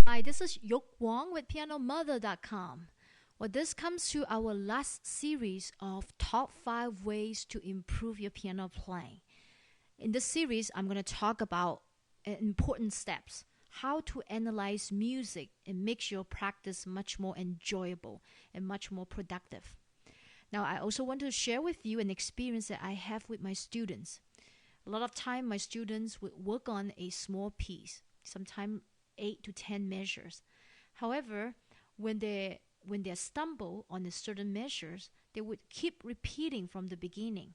Hi, this is Yok Wong with PianoMother.com. Well, this comes to our last series of top 5 ways to improve your piano playing. In this series, I'm going to talk about important steps, how to analyze music and make your practice much more enjoyable and much more productive. Now, I also want to share with you an experience that I have with my students. A lot of time, my students would work on a small piece, sometimes 8 to 10 measures. However, when they stumble on a certain measures, they would keep repeating from the beginning.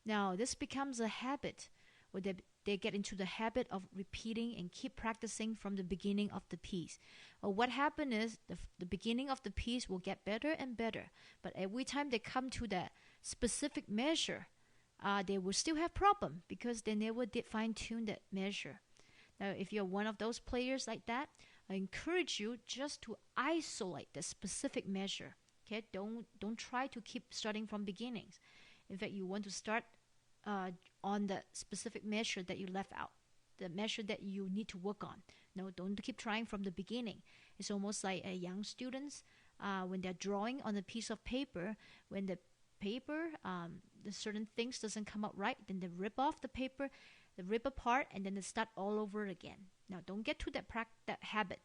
Now, this becomes a habit, where they get into the habit of repeating and keep practicing from the beginning of the piece. What happens is the beginning of the piece will get better and better, but every time they come to that specific measure, they will still have problem because they never did fine-tune that measure. Now, if you're one of those players like that, I encourage you just to isolate the specific measure. Okay, don't try to keep starting from beginnings. In fact, you want to start on the specific measure that you left out, the measure that you need to work on. No, don't keep trying from the beginning. It's almost like young students when they're drawing on a piece of paper. When the paper, the certain things doesn't come out right, then they rip off the paper. They rip apart and then they start all over again. Now, don't get to that habit.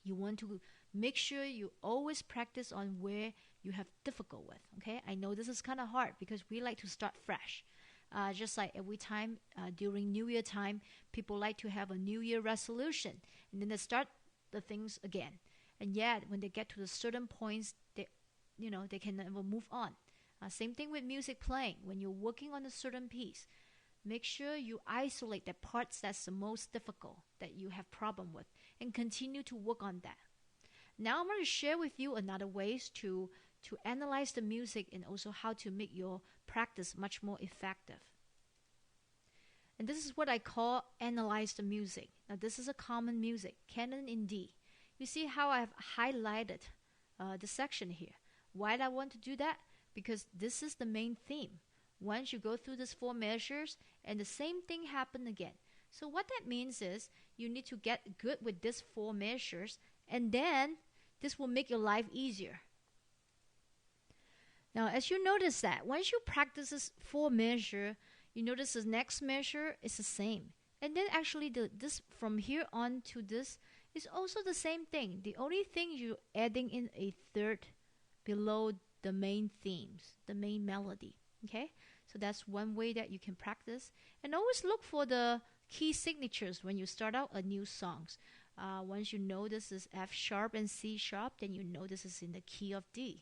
You want to make sure you always practice on where you have difficult with. Okay, I know this is kind of hard because we like to start fresh. Just like every time during New Year time, people like to have a New Year resolution, and then they start the things again. And yet, when they get to the certain points, they can never move on. Same thing with music playing. When you're working on a certain piece, make sure you isolate the parts that's the most difficult, that you have problem with, and continue to work on that. Now I'm going to share with you another ways to analyze the music and also how to make your practice much more effective. And this is what I call analyze the music. Now this is a common music, canon in D. You see how I've highlighted the section here. Why do I want to do that? Because this is the main theme. Once you go through these 4 measures, and the same thing happen again. So what that means is you need to get good with these 4 measures, and then this will make your life easier. Now, as you notice that, once you practice this 4 measure, you notice the next measure is the same. And then actually this from here on to this is also the same thing. The only thing you're adding in a third below the main themes, the main melody. Okay, so that's one way that you can practice. And always look for the key signatures when you start out a new songs. Once you know this is F sharp and C sharp, then you know this is in the key of D.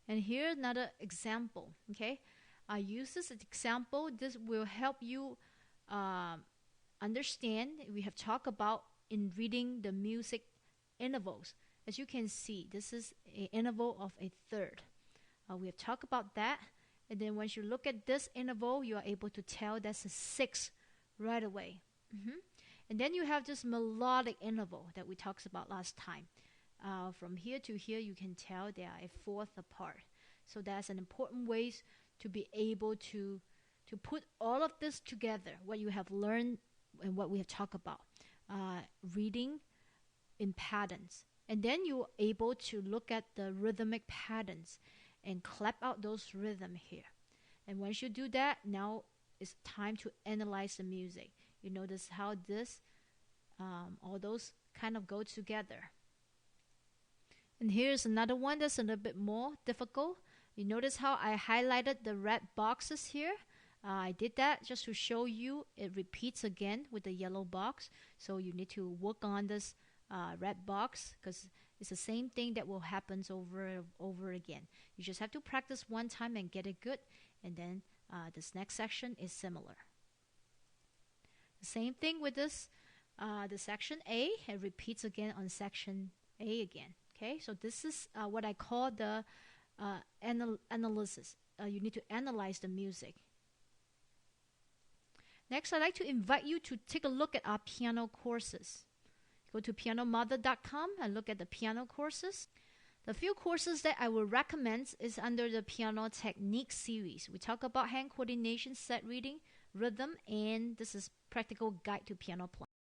And here's another example. Okay, I use this as example. This will help you understand. We have talked about in reading the music intervals. As you can see, this is an interval of a third. We have talked about that. And then once you look at this interval, you are able to tell that's a 6 right away. And then you have this melodic interval that we talked about last time. From here to here, you can tell they are a fourth apart. So that's an important way to be able to put all of this together, what you have learned and what we have talked about. Reading in patterns. And then you're able to look at the rhythmic patterns and clap out those rhythm here. And once you do that, now it's time to analyze the music. You notice how this, all those kind of go together. And here's another one that's a little bit more difficult. You notice how I highlighted the red boxes here? I did that just to show you it repeats again with the yellow box. So you need to work on this red box because it's the same thing that will happen over again. You just have to practice one time and get it good, and then this next section is similar. The same thing with this, the section A, it repeats again on section A again. Okay, so this is what I call the analysis. You need to analyze the music. Next, I'd like to invite you to take a look at our piano courses. Go to PianoMother.com and look at the piano courses. The few courses that I will recommend is under the Piano Technique series. We talk about hand coordination, set reading, rhythm, and this is practical guide to piano playing.